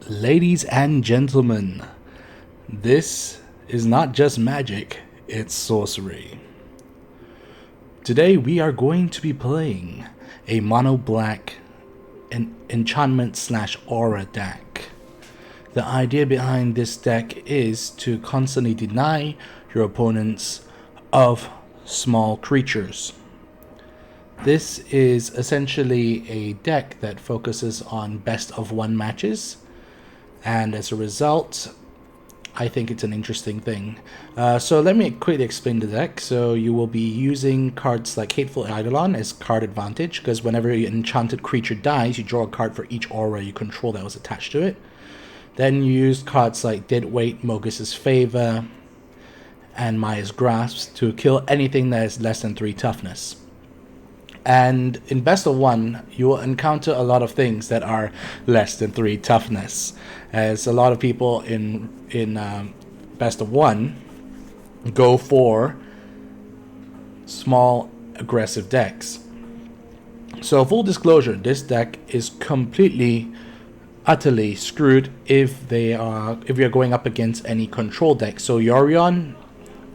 Ladies and gentlemen, this is not just magic, it's sorcery. Today we are going to be playing a mono black enchantment / aura deck. The idea behind this deck is to constantly deny your opponents of small creatures. This is essentially a deck that focuses on best of one matches, and as a result, I think it's an interesting thing. So let me quickly explain the deck. So you will be using cards like Hateful Eidolon as card advantage, because whenever an enchanted creature dies, you draw a card for each aura you control that was attached to it. Then you use cards like Deadweight, Mogis Favor, and Maya's Grasp to kill anything that is less than 3 toughness. And in best of one, you will encounter a lot of things that are less than 3 toughness, as a lot of people in best of one go for small aggressive decks. So full disclosure, this deck is completely utterly screwed if you're going up against any control deck. So Yorion,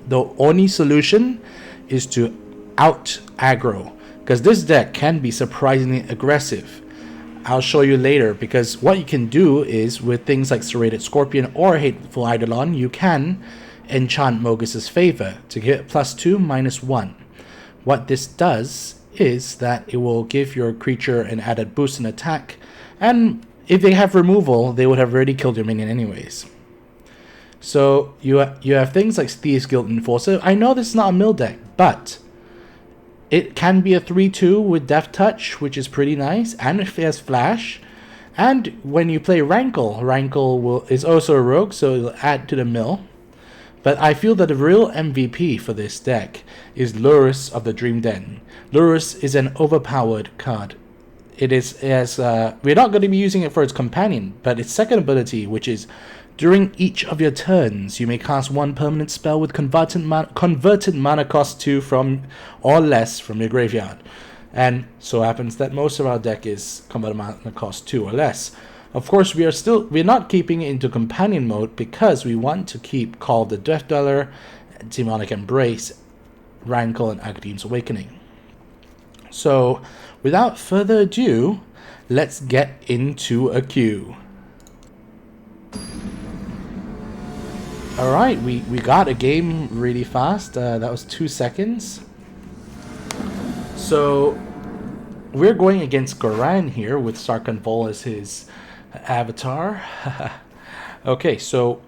the only solution is to out aggro, because this deck can be surprisingly aggressive. I'll show you later, because what you can do is with things like Serrated Scorpion or Hateful Eidolon, you can enchant Mogis Favor to get +2, -1. What this does is that it will give your creature an added boost in attack, and if they have removal, they would have already killed your minion anyways. So you have things like Thieves Guild Enforcer. I know this is not a mill deck, but it can be a 3/2 with Death Touch, which is pretty nice, and it has Flash. And when you play Rankle, is also a rogue, so it'll add to the mill. But I feel that the real MVP for this deck is Lurrus of the Dream Den. Lurrus is an overpowered card. We're not going to be using it for its companion, but its second ability, which is during each of your turns, you may cast one permanent spell with converted mana cost 2 from or less from your graveyard. And so happens that most of our deck is converted mana cost 2 or less. Of course, we're not keeping it into companion mode because we want to keep Call of the Death Dweller, Demonic Embrace, Rankle, and Agadeem's Awakening. So, without further ado, let's get into a queue. Alright, we got a game really fast. That was 2 seconds. So, we're going against Goran here with Sarkhan Vol as his avatar. Okay, so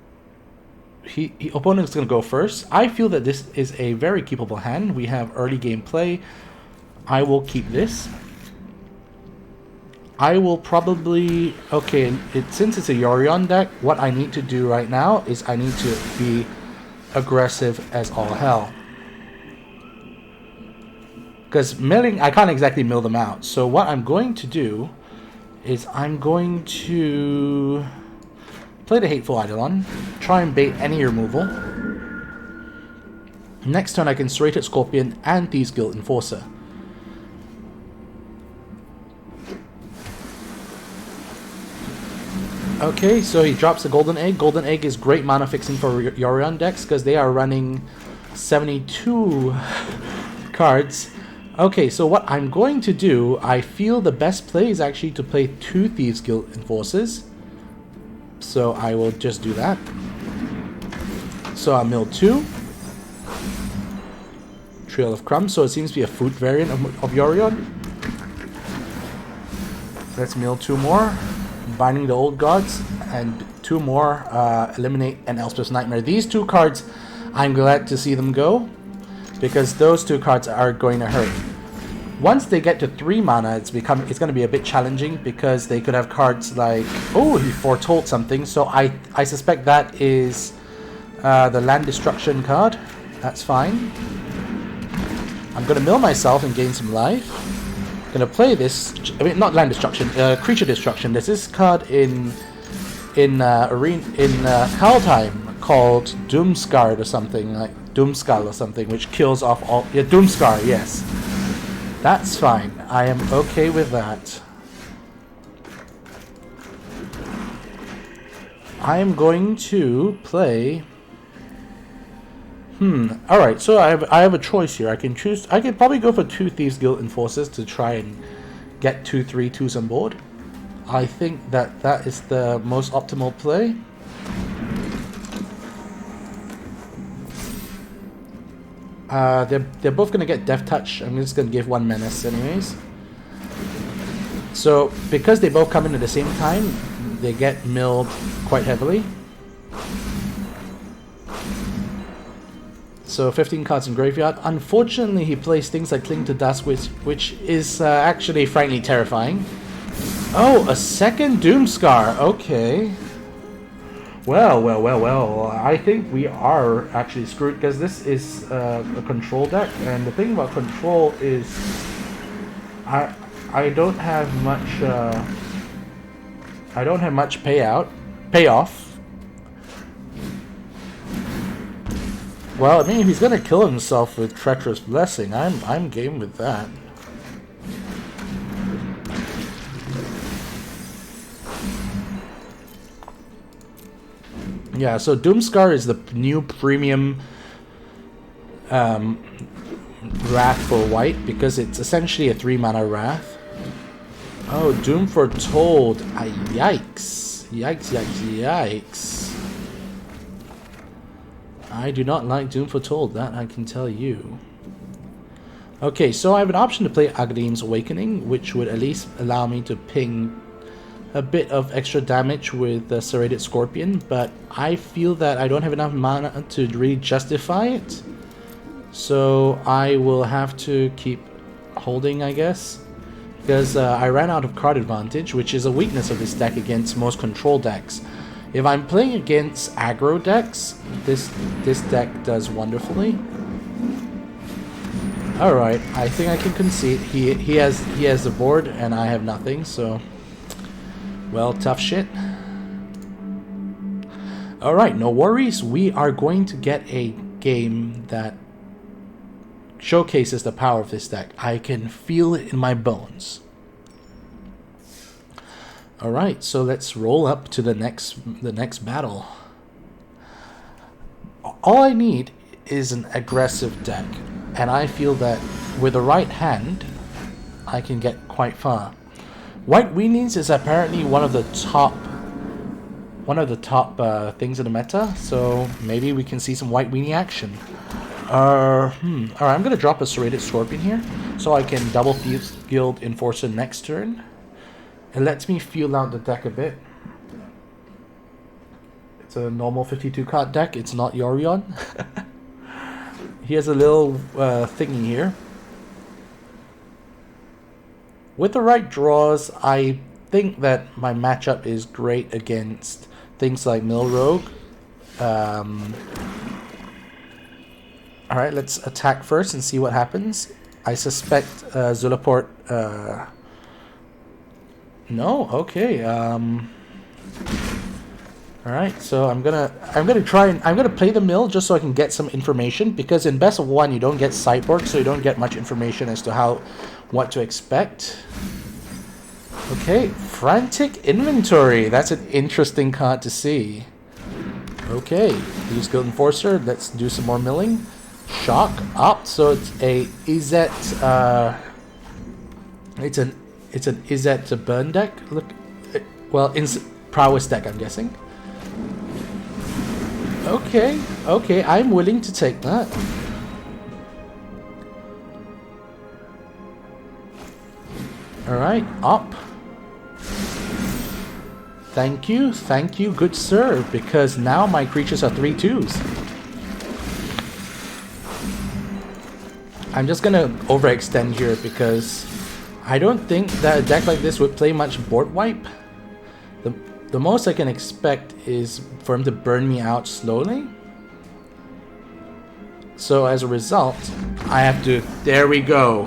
opponent's going to go first. I feel that this is a very keepable hand. We have early game play. I will keep this. I will probably... Okay, since it's a Yorion deck, what I need to do right now is I need to be aggressive as all hell. Because milling, I can't exactly mill them out. So what I'm going to do is I'm going to play the Hateful Eidolon, try and bait any removal. Next turn I can Serrated Scorpion and Thieves Guild Enforcer. Okay, so he drops a Golden Egg. Golden Egg is great mana fixing for Yorion decks because they are running 72 cards. Okay, so what I'm going to do, I feel the best play is actually to play 2 Thieves Guild Enforcers. So I will just do that. So I'll mill 2. Trail of Crumbs, so it seems to be a food variant of Yorion. Let's mill 2 more. Binding the Old Gods, and 2 more, eliminate an Elspeth's Nightmare. These 2 cards, I'm glad to see them go, because those 2 cards are going to hurt. Once they get to 3 mana, it's going to be a bit challenging, because they could have cards like, oh, he foretold something, so I suspect that is the Land Destruction card. That's fine. I'm going to mill myself and gain some life. Gonna play this. I mean, not Land Destruction, Creature Destruction. There's this card in Arena in Kaldheim called Doomscar or something, like Doomskull or something, which kills off all. Yeah, Doomscar. Yes, that's fine. I am okay with that. I am going to play... Alright, so I have a choice here. I can choose... I could probably go for 2 Thieves Guild Enforcers to try and get 2 3/2s on board. I think that is the most optimal play. They're both going to get Death Touch. I'm just going to give 1 Menace anyways. So, because they both come in at the same time, they get milled quite heavily. So 15 cards in graveyard. Unfortunately, he plays things like Cling to Dust, which is actually frankly terrifying. Oh, a second Doomscar. Okay. Well. I think we are actually screwed because this is a control deck, and the thing about control is I don't have much payoff. Well, I mean, if he's gonna kill himself with Treacherous Blessing, I'm game with that. Yeah, so Doomscar is the new premium Wrath for white because it's essentially a 3-mana Wrath. Oh, Doom Foretold. Yikes. Yikes. I do not like Doom Foretold, that I can tell you. Okay, so I have an option to play Agadeem's Awakening, which would at least allow me to ping a bit of extra damage with the Serrated Scorpion, but I feel that I don't have enough mana to really justify it. So I will have to keep holding, I guess, because I ran out of card advantage, which is a weakness of this deck against most control decks. If I'm playing against aggro decks, this deck does wonderfully. Alright, I think I can concede. He has the board and I have nothing, so well, tough shit. Alright, no worries. We are going to get a game that showcases the power of this deck. I can feel it in my bones. Alright, so let's roll up to the next battle. All I need is an aggressive deck, and I feel that with the right hand, I can get quite far. White Weenies is apparently one of the top things in the meta, so maybe we can see some White Weenie action. Alright, I'm gonna drop a Serrated Scorpion here, so I can double Thieves Guild Enforcer next turn. It lets me feel out the deck a bit. It's a normal 52 card deck, it's not Yorion. He has a little thingy here. With the right draws, I think that my matchup is great against things like Mill Rogue. Alright, let's attack first and see what happens. I suspect Zulaport... No, okay. Alright, so I'm gonna play the mill just so I can get some information, because in best of 1 you don't get sideboard, so you don't get much information as to what to expect. Okay, Frantic Inventory. That's an interesting card to see. Okay, use Guild Enforcer. Let's do some more milling. Shock up. So it's a Izzet. It's an Izzet to burn deck. Look, well, in prowess deck, I'm guessing. Okay, I'm willing to take that. Alright, up. Thank you, good sir, because now my creatures are 3/2s. I'm just gonna overextend here because I don't think that a deck like this would play much board wipe. The most I can expect is for him to burn me out slowly. So as a result, I have to... There we go.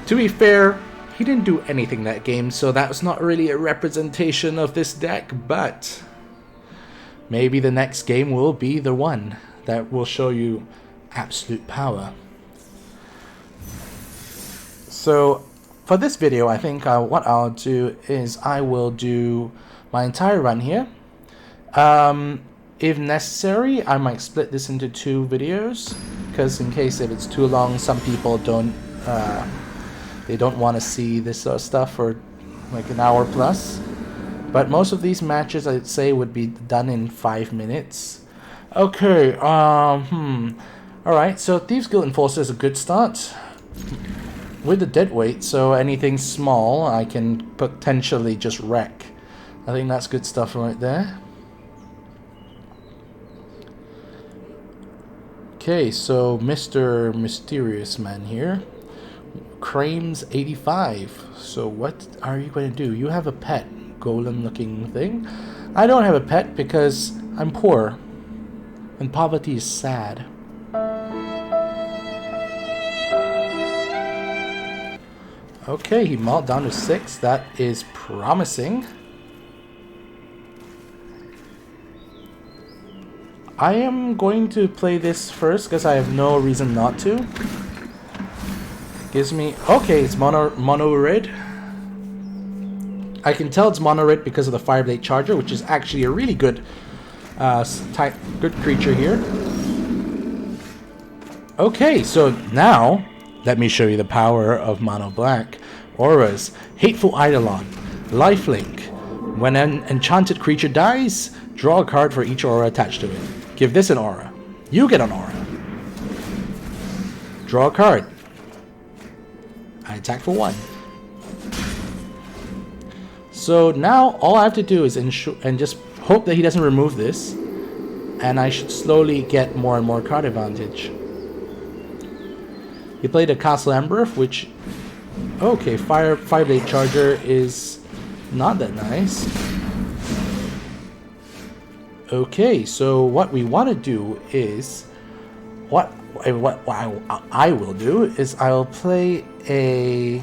To be fair, he didn't do anything that game, so that was not really a representation of this deck, but maybe the next game will be the one that will show you absolute power. So for this video, I think what I'll do is I will do my entire run here. If necessary, I might split this into 2 videos, because in case if it's too long, some people don't want to see this sort of stuff for like an hour plus. But most of these matches, I'd say, would be done in 5 minutes. Okay, alright, so Thieves Guild Enforcer is a good start. With the deadweight, so anything small I can potentially just wreck. I think that's good stuff right there. Okay, so Mr. Mysterious Man here. Crames 85. So what are you going to do? You have a pet, golem looking thing. I don't have a pet because I'm poor. And poverty is sad. Okay, he mauled down to 6. That is promising. I am going to play this first because I have no reason not to. Gives me... Okay, it's mono red. I can tell it's mono red because of the Fireblade Charger, which is actually a really good good creature here. Okay, so now let me show you the power of mono black. Auras, Hateful Eidolon, Lifelink. When an enchanted creature dies, draw a card for each aura attached to it. Give this an aura. You get an aura. Draw a card. I attack for 1. So now all I have to do is ensure and just hope that he doesn't remove this, and I should slowly get more and more card advantage. He played a Castle Locthwain, which... Okay, Fireblade Charger is not that nice. Okay, so what we want to do is... What I will do is I'll play a...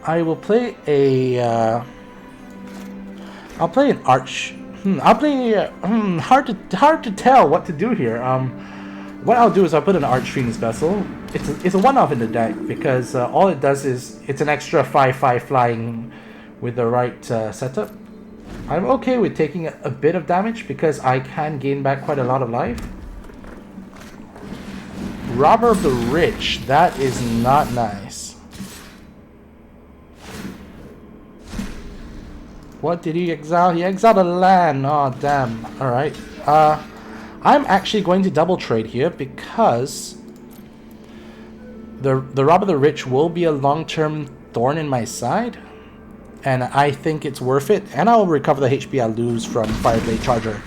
I will play a... I'll play an Arch... I'll play... hard to tell what to do here. What I'll do is I'll put an Archfiend's Vessel. It's a one-off in the deck because all it does is it's an extra 5/5 flying with the right setup. I'm okay with taking a bit of damage because I can gain back quite a lot of life. Robber of the Rich, that is not nice. What did he exile? He exiled a land. Oh damn. Alright. I'm actually going to double trade here because the Rob of the Rich will be a long-term thorn in my side, and I think it's worth it, and I'll recover the HP I lose from Fireblade Charger.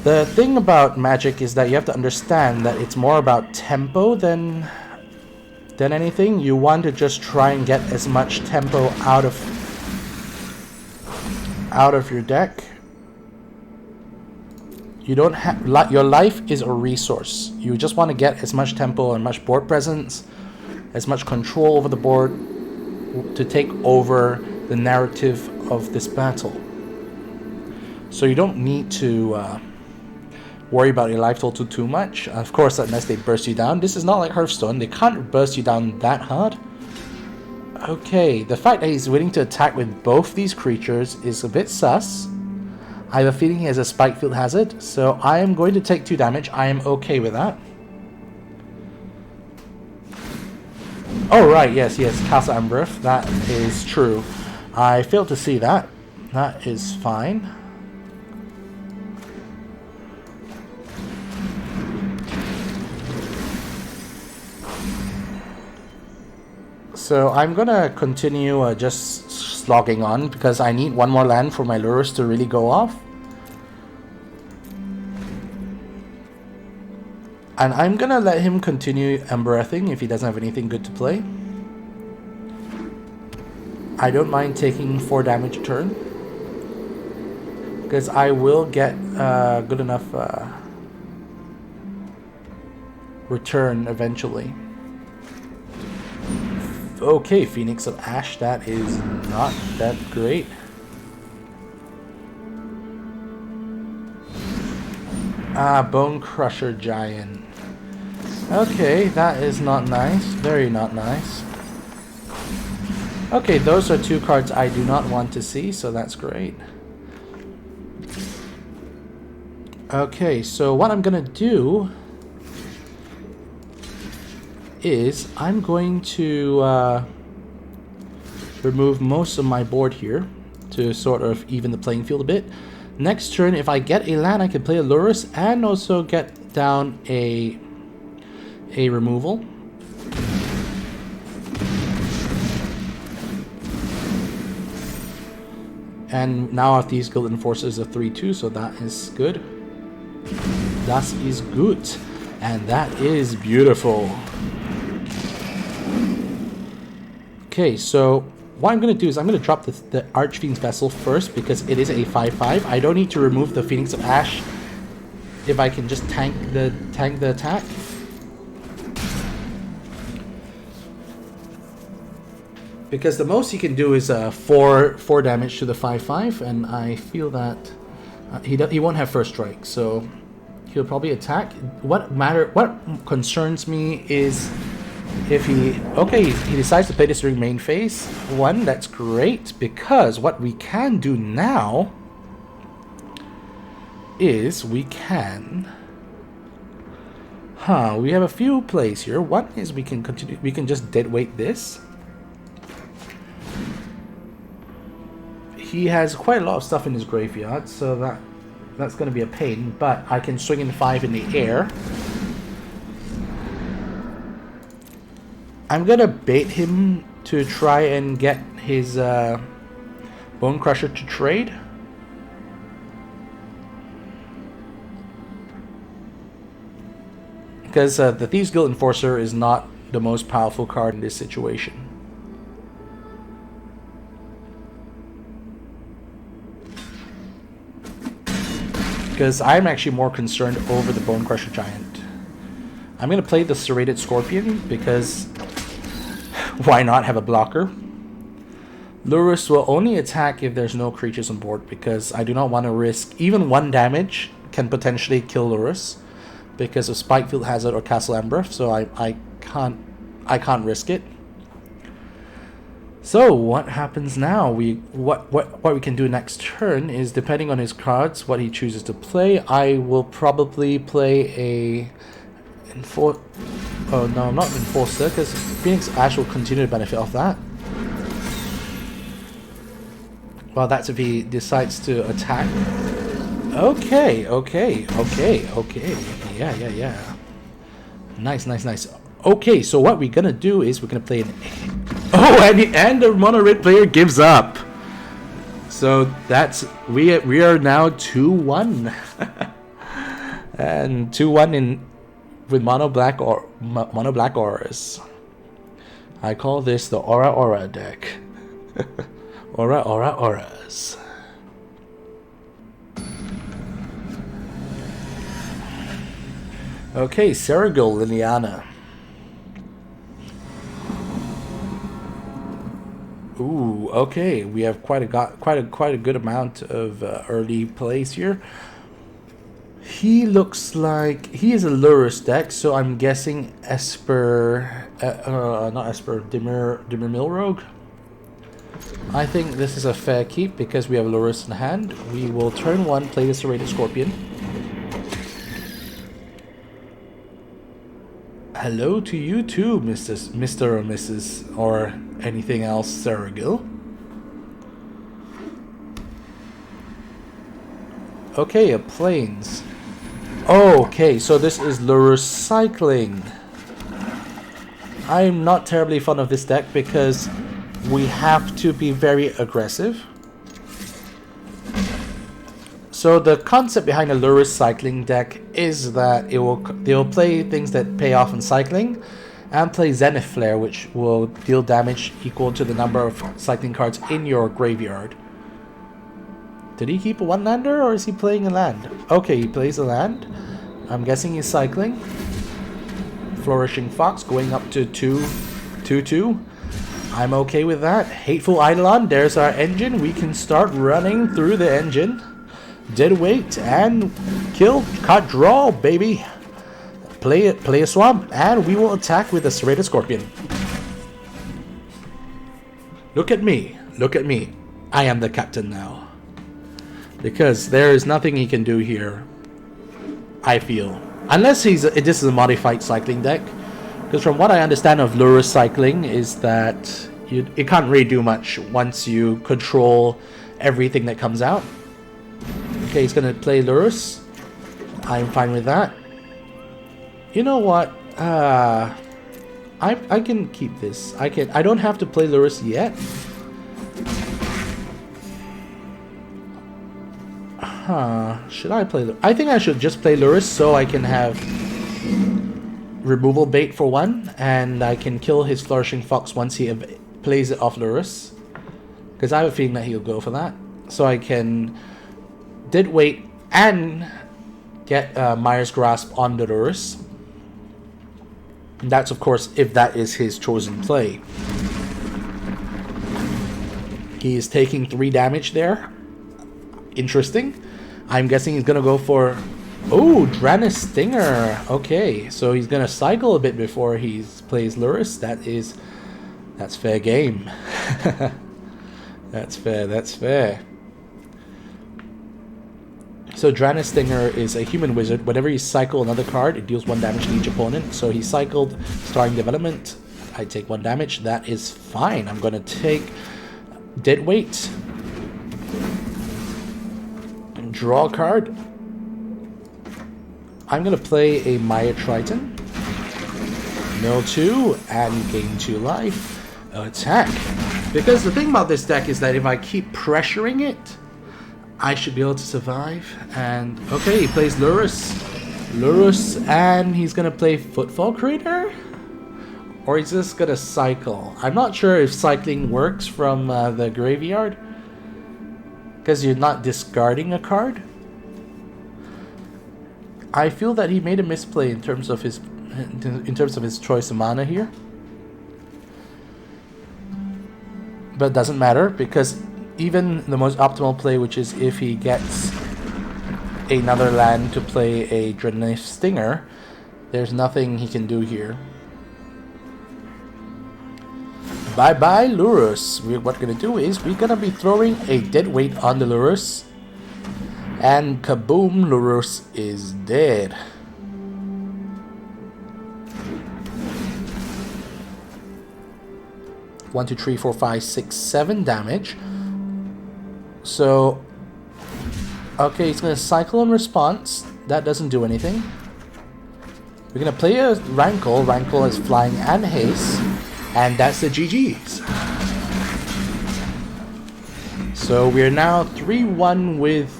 The thing about Magic is that you have to understand that it's more about tempo than anything. You want to just try and get as much tempo out of your deck. You don't have... Your life is a resource. You just want to get as much tempo and much board presence, as much control over the board to take over the narrative of this battle. So you don't need to worry about your life total too much. Of course, unless they burst you down. This is not like Hearthstone. They can't burst you down that hard. Okay, the fact that he's willing to attack with both these creatures is a bit sus. I have a feeling he has a Spikefield Hazard, so I am going to take 2 damage. I am okay with that. Oh right, yes, Castle Locthwain. That is true. I failed to see that. That is fine. So I'm gonna continue just slogging on because I need 1 more land for my Lurrus to really go off. And I'm gonna let him continue Emberething if he doesn't have anything good to play. I don't mind taking 4 damage a turn, because I will get good enough return eventually. Okay, Phoenix of Ash, that is not that great. Bone Crusher Giant. Okay, that is not nice. Very not nice. Okay, those are two cards I do not want to see, so that's great. Okay, so what I'm gonna do is I'm going to remove most of my board here to sort of even the playing field a bit. Next turn, if I get a land, I can play a Lurrus and also get down a removal. And now our Thieves Guild enforces a 3/2, so that is good. That is good. And that is beautiful. Okay, so what I'm going to do is I'm going to drop the Archfiend's Vessel first because it is a 5/5. I don't need to remove the Phoenix of Ash if I can just tank the attack. Because the most he can do is 4 damage to the 5/5, and I feel that he won't have first strike, so he'll probably attack. What concerns me is if he decides to play this during main phase 1. That's great, because what we can do now is we can we have a few plays here. One is we can just deadweight this. He has quite a lot of stuff in his graveyard, so that's going to be a pain, but I can swing in 5 in the air. I'm going to bait him to try and get his Bone Crusher to trade. Because the Thieves Guild Enforcer is not the most powerful card in this situation. Because I'm actually more concerned over the Bone Crusher Giant. I'm going to play the Serrated Scorpion because why not have a blocker? Lurrus will only attack if there's no creatures on board, because I do not want to risk even 1 damage can potentially kill Lurrus because of Spikefield Hazard or Castle Locthwain, so I can't risk it. So what happens now? What we can do next turn is, depending on his cards, what he chooses to play. I will probably play oh no, not Enforcer, because Phoenix Ash will continue to benefit off that. Well, that's if he decides to attack. Okay. Yeah. Nice. Okay, so what we're gonna do is we're gonna play an... Oh, and the mono red player gives up. So that's we are now 2-1, and 2-1 with mono black auras. I call this the Aura deck. Auras. Okay, Serrated Liliana. Ooh, okay. We have quite a good amount of early plays here. He looks like he is a Lurrus deck, so I'm guessing Esper, not Esper, Dimir Milrogue. I think this is a fair keep because we have Lurrus in hand. We will turn 1 play the Serrated Scorpion. Hello to you too, Mr. or Mrs. or anything else, Serrated. Okay, a Plains. Okay, so this is Lurrus cycling. I'm not terribly fond of this deck because we have to be very aggressive. So the concept behind a Lurrus cycling deck is that they will play things that pay off in cycling, and play Zenith Flare, which will deal damage equal to the number of cycling cards in your graveyard. Did he keep a 1-lander, or is he playing a land? Okay, he plays a land. I'm guessing he's cycling. Flourishing Fox going up to 2/2. I'm okay with that. Hateful Eidolon, there's our engine. We can start running through the engine. Dead weight and kill, cut, draw, baby. play a swamp, and we will attack with the Serrated Scorpion. Look at me. Look at me. I am the captain now. Because there is nothing he can do here, I feel. Unless this is a modified cycling deck. Because from what I understand of Lurrus cycling is that it can't really do much once you control everything that comes out. Okay, he's going to play Lurrus. I'm fine with that. You know what? I can keep this. I don't have to play Lurrus yet. Should I play? I think I should just play Lurrus so I can have removal bait for one, and I can kill his Flourishing Fox once he plays it off Lurrus. Because I have a feeling that he'll go for that. So I can deadweight and get Mire's Grasp on the Lurrus. And that's of course if that is his chosen play. He is taking 3 damage there. Interesting. I'm guessing he's gonna go for... Oh, Draenus Stinger. Okay, so he's gonna cycle a bit before he plays Lurrus. That's fair game. That's fair, that's fair. So Draenus Stinger is a human wizard. Whenever you cycle another card, it deals 1 damage to each opponent. So he cycled Starring Development. I take 1 damage. That is fine. I'm gonna take Deadweight. Draw a card. I'm going to play a Mire Triton. Mill 2 and gain 2 life. Attack. Because the thing about this deck is that if I keep pressuring it, I should be able to survive. And okay, he plays Lurrus. Lurrus, and he's going to play Footfall Crater? Or he's just going to cycle. I'm not sure if cycling works from the graveyard. Because you're not discarding a card. I feel that he made a misplay in terms of his choice of mana here. But it doesn't matter because even the most optimal play, which is if he gets another land to play a Draenus Stinger, there's nothing he can do here. Bye bye Lurrus. What we're gonna do is we're gonna be throwing a Deadweight on the Lurrus. And kaboom, Lurrus is dead. One, two, three, four, five, six, 7 damage. So okay, he's gonna cycle in response. That doesn't do anything. We're gonna play a Rankle. Rankle is flying and haste. And that's the GG's. So we're now 3-1 with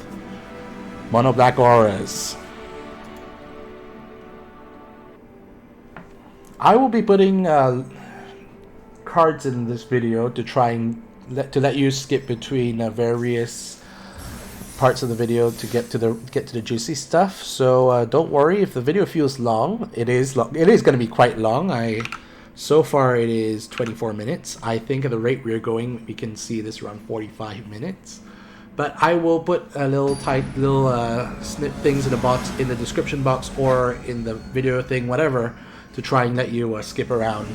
Mono Black Auras. I will be putting cards in this video to try and let you skip between various parts of the video to get to the juicy stuff. So don't worry if the video feels long. It is long. It is going to be quite long. So far it is 24 minutes. I think at the rate we're going, we can see this around 45 minutes. But I will put a little snip things in the box, in the description box, or in the video thing, whatever, to try and let you skip around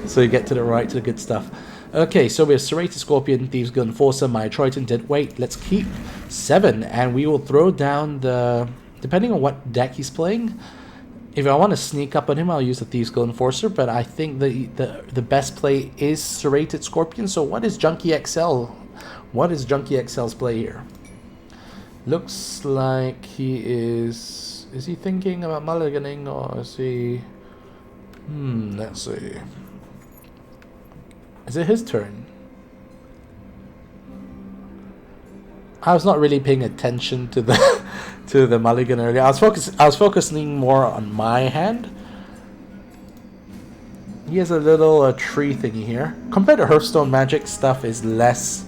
so you get to the good stuff. Okay, so we have Serrated Scorpion, Thieves Guild Enforcer, Mire Triton, Deadweight. Let's keep 7, and we will throw down the, depending on what deck he's playing. If I want to sneak up on him, I'll use the Thieves Guild Enforcer, but I think the best play is Serrated Scorpion. So what is Junkie XL? What is Junkie XL's play here? Looks like he is he thinking about mulliganing, or is he... let's see. Is it his turn? I was not really paying attention to the to the mulligan earlier. I was focusing more on my hand. He has a little tree thingy here. Compared to Hearthstone, Magic stuff is less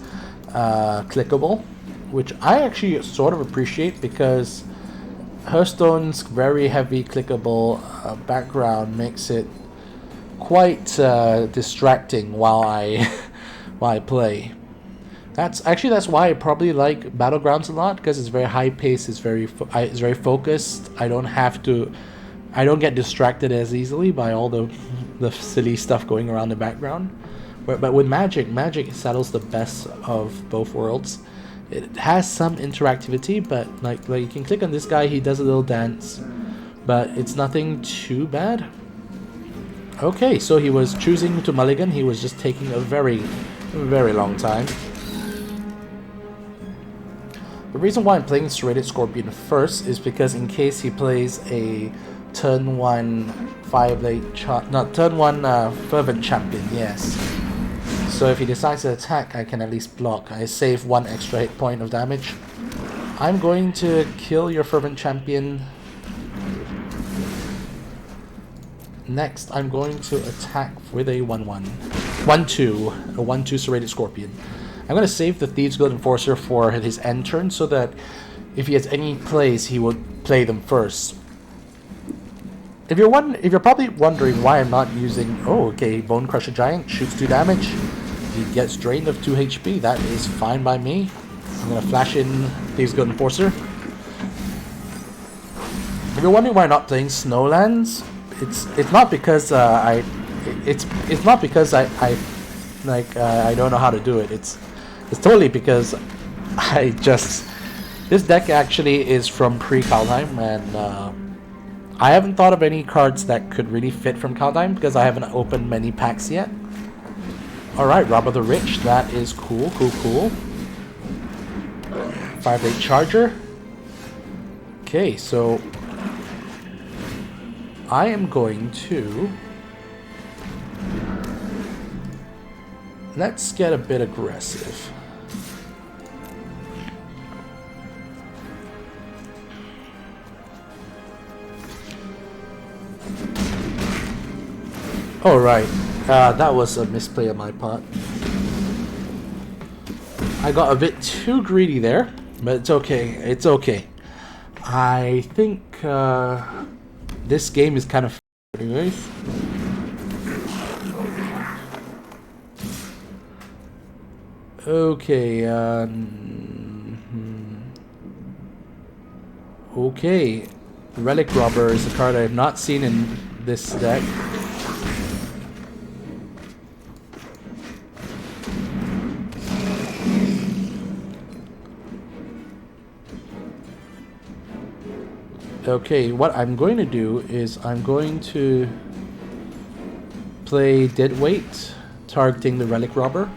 clickable, which I actually sort of appreciate, because Hearthstone's very heavy clickable background makes it quite distracting while I play. That's why I probably like Battlegrounds a lot, because it's very high paced, it's very focused. I don't have to I don't get distracted as easily by all the silly stuff going around the background. But with Magic, Magic saddles the best of both worlds. It has some interactivity, but like you can click on this guy, he does a little dance, but it's nothing too bad. Okay, so he was choosing to mulligan. He was just taking a very, very long time. The reason why I'm playing Serrated Scorpion first is because in case he plays a turn 1 turn 1 Fervent Champion, yes. So if he decides to attack, I can at least block. I save 1 extra hit point of damage. I'm going to kill your Fervent Champion. Next, I'm going to attack with a 1-1. 1-2. A 1-2 Serrated Scorpion. I'm going to save the Thieves Guild Enforcer for his end turn so that if he has any plays, he will play them first. If you're probably wondering why I'm not using... Oh, okay, Bone Crusher Giant shoots 2 damage. He gets drained of 2 HP. That is fine by me. I'm going to flash in Thieves Guild Enforcer. If you're wondering why I'm not playing Snowlands, it's not because it's not because I don't know how to do it. It's totally because this deck actually is from pre-Kaldheim, and I haven't thought of any cards that could really fit from Kaldheim because I haven't opened many packs yet. Alright, Rob of the Rich, that is cool. 5-8 Charger. Okay, so I am going to... Let's get a bit aggressive. Alright, that was a misplay on my part. I got a bit too greedy there, but it's okay, it's okay. I think this game is kind of anyways. Okay, okay. Relic Robber is a card I have not seen in this deck. Okay, what I'm going to do is I'm going to play Deadweight, targeting the Relic Robber.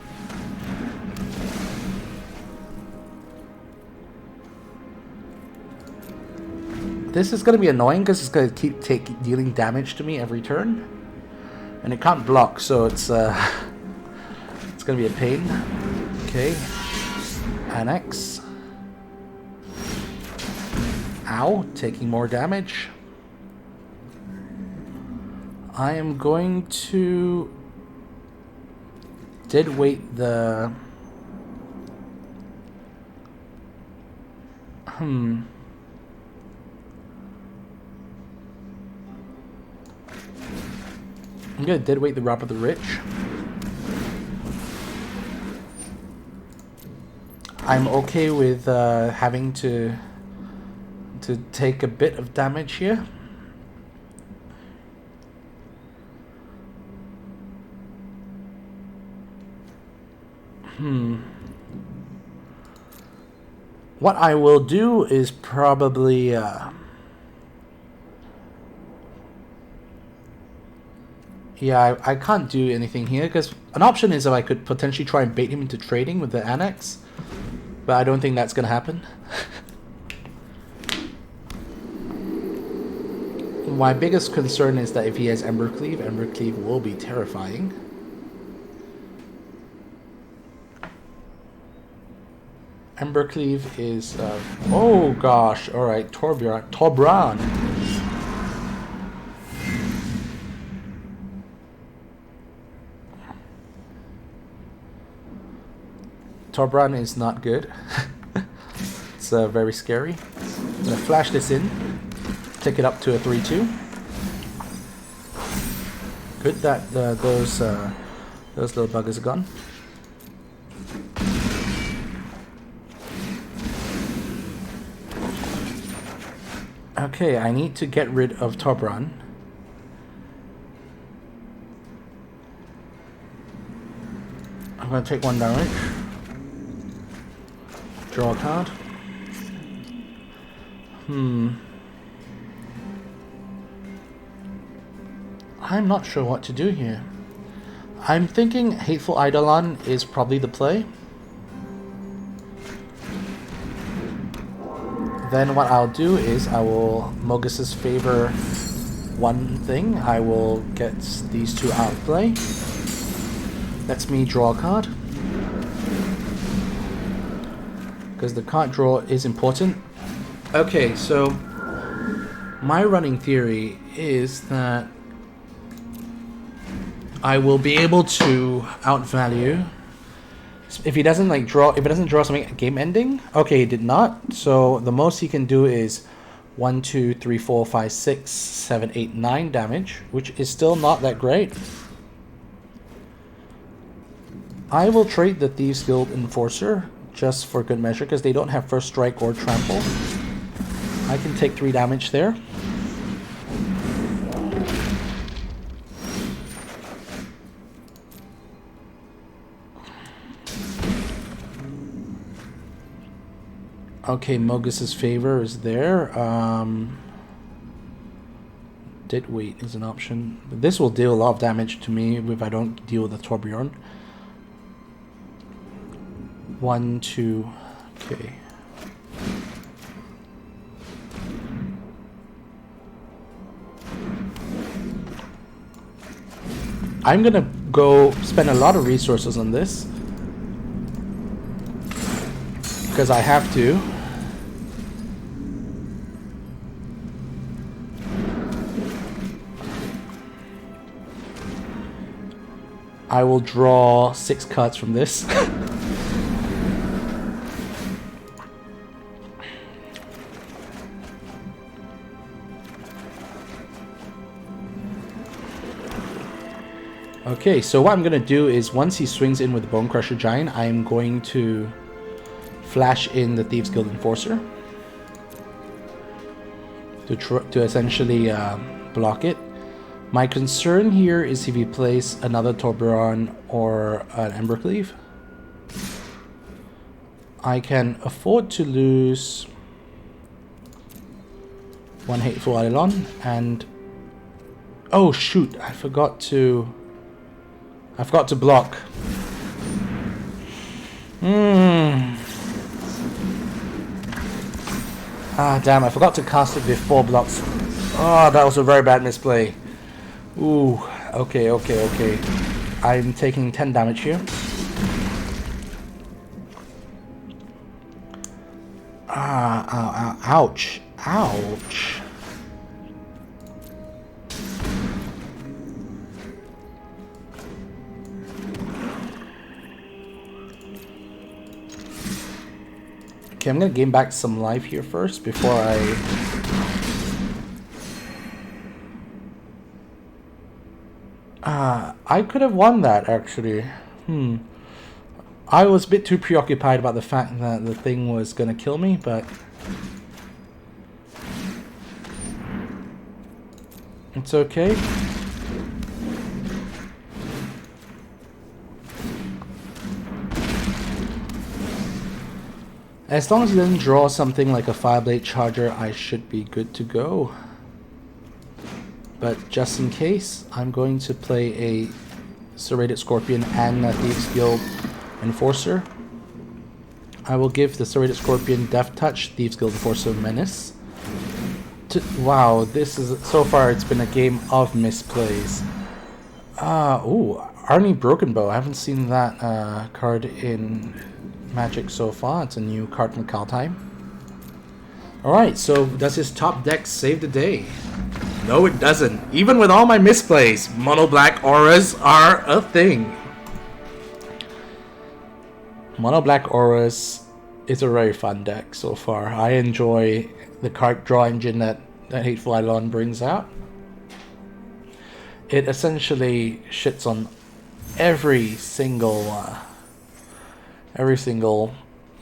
This is going to be annoying because it's going to keep dealing damage to me every turn. And it can't block, so it's going to be a pain. Okay. Annex. Ow, taking more damage. I am going to deadweight the... I'm going to deadweight the Rob of the Rich. I'm okay with having to take a bit of damage here. What I will do is probably yeah, I can't do anything here because an option is if I could potentially try and bait him into trading with the Annex, but I don't think that's gonna happen. My biggest concern is that if he has Embercleave will be terrifying. Embercleave is oh gosh, alright, Torbran. Torbran is not good. It's very scary. I'm gonna flash this in. Take it up to a 3-2. Good that those little buggers are gone. Okay, I need to get rid of Torbran. I'm going to take 1 damage. Draw a card. I'm not sure what to do here. I'm thinking Hateful Eidolon is probably the play. Then what I'll do is I will Mogis Favor one thing. I will get these 2 out of play. Lets me draw a card. Because the card draw is important. Okay, so my running theory is that I will be able to outvalue if he doesn't draw something at game ending. Okay, he did not. So the most he can do is 1, 2, 3, 4, 5, 6, 7, 8, 9 damage, which is still not that great. I will trade the Thieves Guild Enforcer just for good measure because they don't have first strike or trample. I can take 3 damage there. Okay, Mogis Favor is there. Dead Weight is an option. But this will deal a lot of damage to me if I don't deal with the Torbjorn. 1, 2, okay. I'm gonna go spend a lot of resources on this because I have to. I will draw 6 cards from this. Okay, so what I'm going to do is once he swings in with the Bone Crusher Giant, I am going to flash in the Thieves Guild Enforcer to essentially block it. My concern here is if he plays another Torbjorn or an Embercleave. I can afford to lose 1 Hateful Eidolon and... Oh shoot, I forgot to block. Ah, damn, I forgot to cast it with 4 blocks. Oh, that was a very bad misplay. Ooh, okay. I'm taking 10 damage here. Ouch. Ouch. Okay, I'm gonna gain back some life here first before I could have won that actually. I was a bit too preoccupied about the fact that the thing was gonna kill me, but it's okay. As long as he doesn't draw something like a Fireblade Charger, I should be good to go. But just in case, I'm going to play a Serrated Scorpion and a Thieves Guild Enforcer. I will give the Serrated Scorpion Death Touch, Thieves Guild Enforcer Menace. Wow, this is... So far, it's been a game of misplays. Ooh, Arnie Broken Bow. I haven't seen that card in Magic so far. It's a new card from Kaldheim. Alright, so does his top deck save the day? No, it doesn't. Even with all my misplays, mono black auras are a thing. Mono black auras is a very fun deck so far. I enjoy the card draw engine that Hateful Eidolon brings out. It essentially shits on every single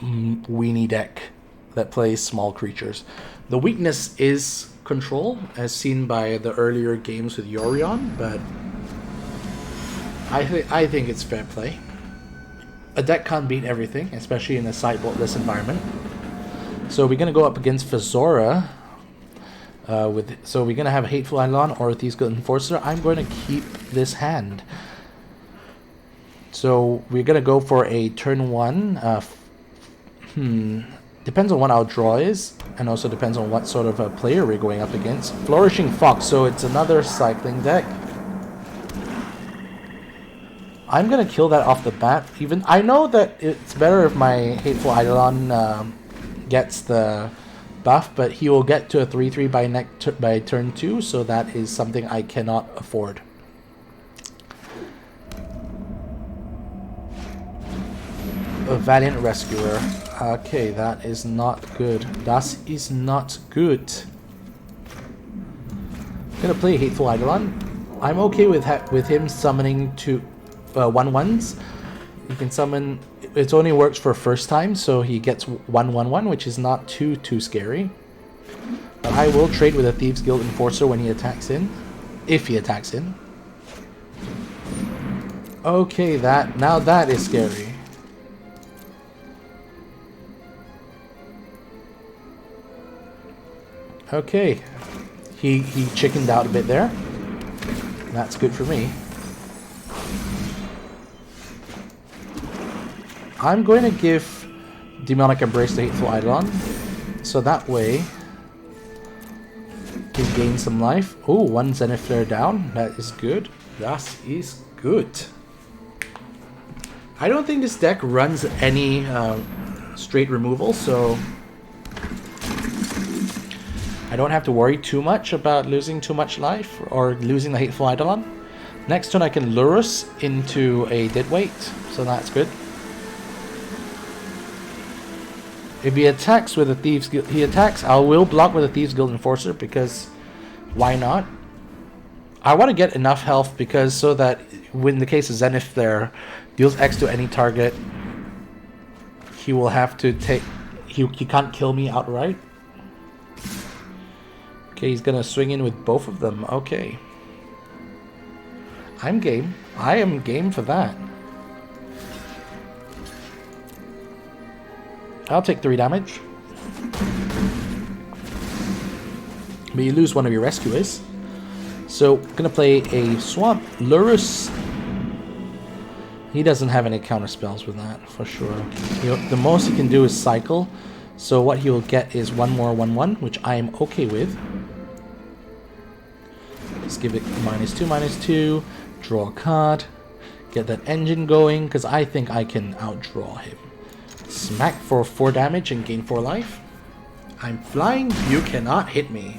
weenie deck that plays small creatures. The weakness is control, as seen by the earlier games with Yorion, but I think it's fair play. A deck can't beat everything, especially in a sideboardless environment. So we're gonna go up against Fazora. So we're gonna have a Hateful Eidolon or a Thieves Guild Enforcer. I'm going to keep this hand. So we're gonna go for a turn 1. Depends on what our draw is, and also depends on what sort of a player we're going up against. Flourishing Fox, so it's another cycling deck. I'm gonna kill that off the bat. Even I know that it's better if my Hateful Eidolon gets the buff, but he will get to a 3/3 by turn 2, so that is something I cannot afford. A Valiant Rescuer. Okay, that is not good. Das is not good. I'm gonna play Hateful Eidolon. I'm okay with him summoning two 1/1s. You can summon. It only works for first time, so he gets 1/1/1, which is not too scary. But I will trade with a Thieves Guild Enforcer when he attacks in, if he attacks in. Okay, now that is scary. Okay, he chickened out a bit there. That's good for me. I'm going to give Demonic Embrace to Hateful Eidolon, so that way he gains some life. Oh, 1 Zenith Flare down. That is good. That is good. I don't think this deck runs any straight removal, so I don't have to worry too much about losing too much life or losing the Hateful Eidolon. Next turn I can Lurrus into a deadweight, so that's good. If he attacks with a Thieves Guild, I will block with a Thieves Guild Enforcer, because why not? I want to get enough health because so that when the case of Zenith Flare deals X to any target, he will have to take. He can't kill me outright. Okay, he's gonna swing in with both of them. Okay, I'm game. I am game for that. I'll take 3 damage. But you lose one of your rescuers. So, gonna play a swamp. Lurrus. He doesn't have any counter spells with that, for sure. The most he can do is cycle. So what he will get is 1 more 1/1, which I am okay with. Let's give it -2/-2. Draw a card. Get that engine going, because I think I can outdraw him. Smack for 4 damage and gain 4 life. I'm flying, you cannot hit me.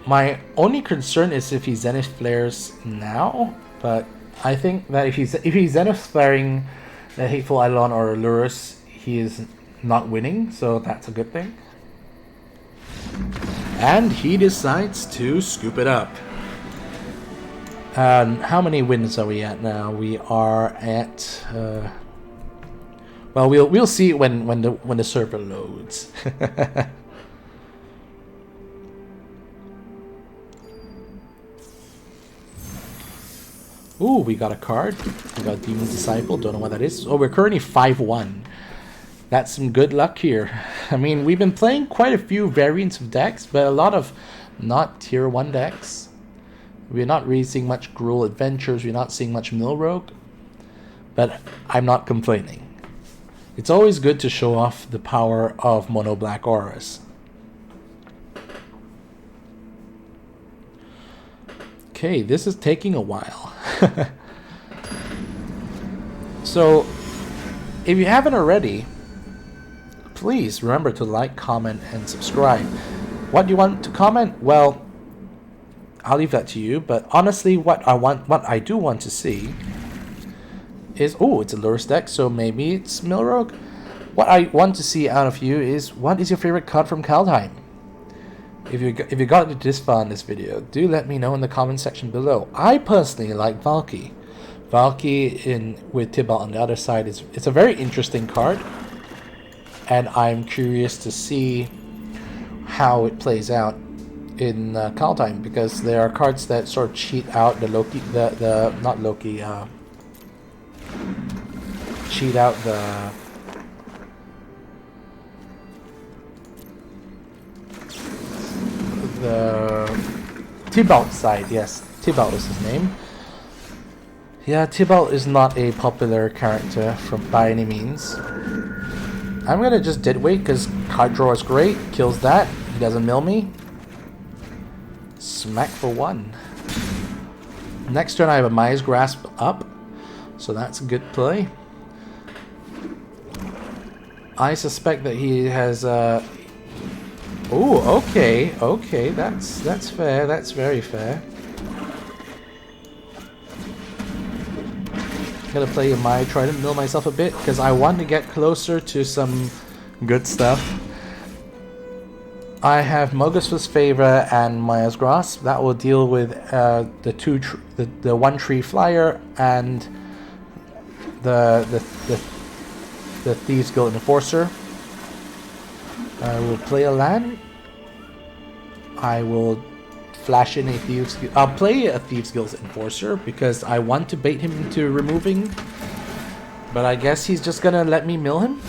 My only concern is if he Zenith Flares now, but I think that if he's Zenith Flaring the Hateful Eidolon or Lurrus, he is not winning, so that's a good thing. And he decides to scoop it up. How many wins are we at now? We are at. Well, we'll see when the server loads. Ooh, we got a card. We got Demon's Disciple. Don't know what that is. Oh, we're currently 5-1. That's some good luck here. I mean, we've been playing quite a few variants of decks, but a lot of not tier 1 decks. We're not really seeing much Gruul Adventures. We're not seeing much Mill Rogue. But I'm not complaining. It's always good to show off the power of Mono Black Auras. Okay, this is taking a while. So, if you haven't already, please remember to like, comment, and subscribe. What do you want to comment? Well, I'll leave that to you, but honestly, what I do want to see is, oh, it's a Lurrus deck, so maybe it's Mill Rogue. What I want to see out of you is, what is your favorite card from Kaldheim? If you got this far in this video, do let me know in the comment section below. I personally like Valky. Valky with Tibalt on the other side it's a very interesting card, and I'm curious to see how it plays out in Kaldheim, because there are cards that sort of cheat out the Loki, the not Loki, cheat out the Tibalt side. Yes, Tibalt is his name. Yeah, Tibalt is not a popular character by any means. I'm gonna just deadweight because card draw is great. Kills that. He doesn't mill me. Smack for 1. Next turn I have a Mire's Grasp up, so that's a good play. I suspect that he has oh, okay, that's fair. That's very fair. Gonna play a Mire Triton, mill myself a bit because I want to get closer to some good stuff. I have Mogis Favor and Mire's Grasp. That will deal with the 1-tree flyer and the Thieves Guild Enforcer. I will play a land. I will flash in a Thieves. I'll play a Thieves Guild Enforcer because I want to bait him into removing. But I guess he's just gonna let me mill him.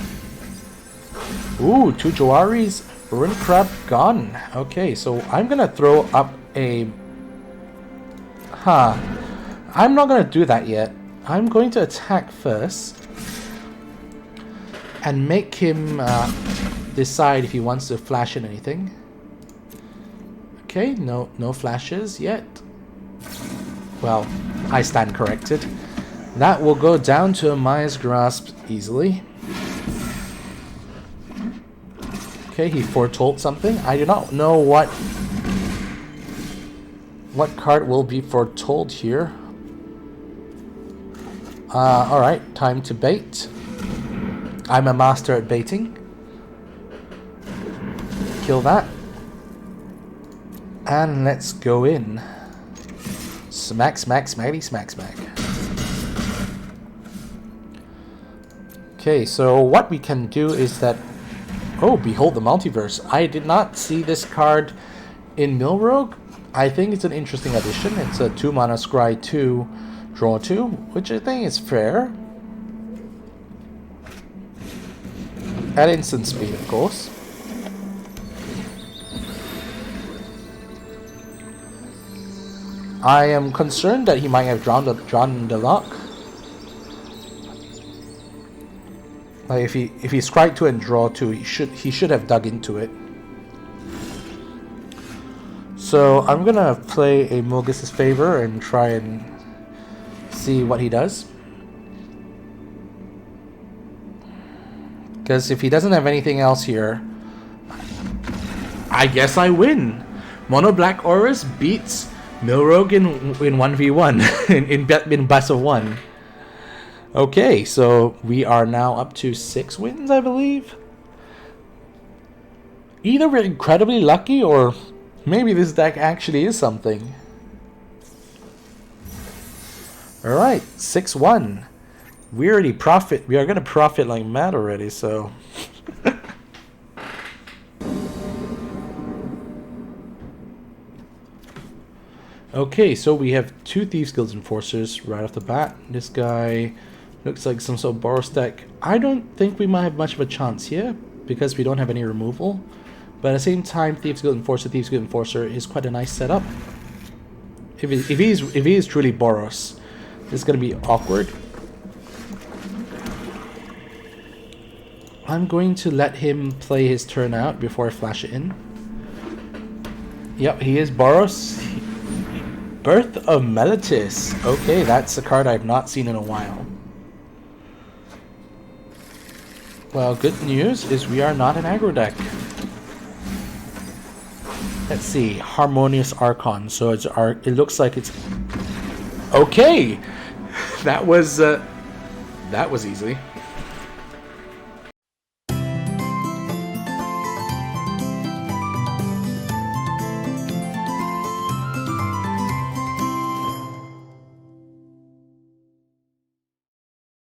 Ooh, 2 Jawaris. Ruin Crab gone. Okay, so I'm gonna throw up a... I'm not gonna do that yet. I'm going to attack first. And make him decide if he wants to flash in anything. Okay, no flashes yet. Well, I stand corrected. That will go down to a Mire's Grasp easily. Okay, he foretold something. I do not know what card will be foretold here. Alright, time to bait. I'm a master at baiting. Kill that. And let's go in. Smack, smack, smackety, smack, smack. Okay, so what we can do is that... Oh, behold the multiverse. I did not see this card in Mill Rogue. I think it's an interesting addition. It's a 2-mana scry 2, draw 2, which I think is fair. At instant speed, of course. I am concerned that he might have drawn the luck. Like if he scry 2 and draw 2, he should have dug into it. So I'm gonna play a Mogis Favor and try and see what he does. Because if he doesn't have anything else here, I guess I win. Mono Black Aurus beats Milrogue in 1v1 in best of 1. Okay, so we are now up to 6 wins, I believe. Either we're incredibly lucky or maybe this deck actually is something. Alright, 6-1. We already profit. We are going to profit like mad already, so... Okay, so we have 2 Thieves Guild Enforcers right off the bat. This guy looks like some sort of Boros deck. I don't think we might have much of a chance here because we don't have any removal. But at the same time, Thieves Guild Enforcer is quite a nice setup. If he is truly Boros, this is going to be awkward. I'm going to let him play his turn out before I flash it in. Yep, he is Boros. Birth of Meletis. Okay, that's a card I've not seen in a while. Well, good news is we are not an aggro deck. Let's see, Harmonious Archon. So it's it looks like it's okay. That was easy.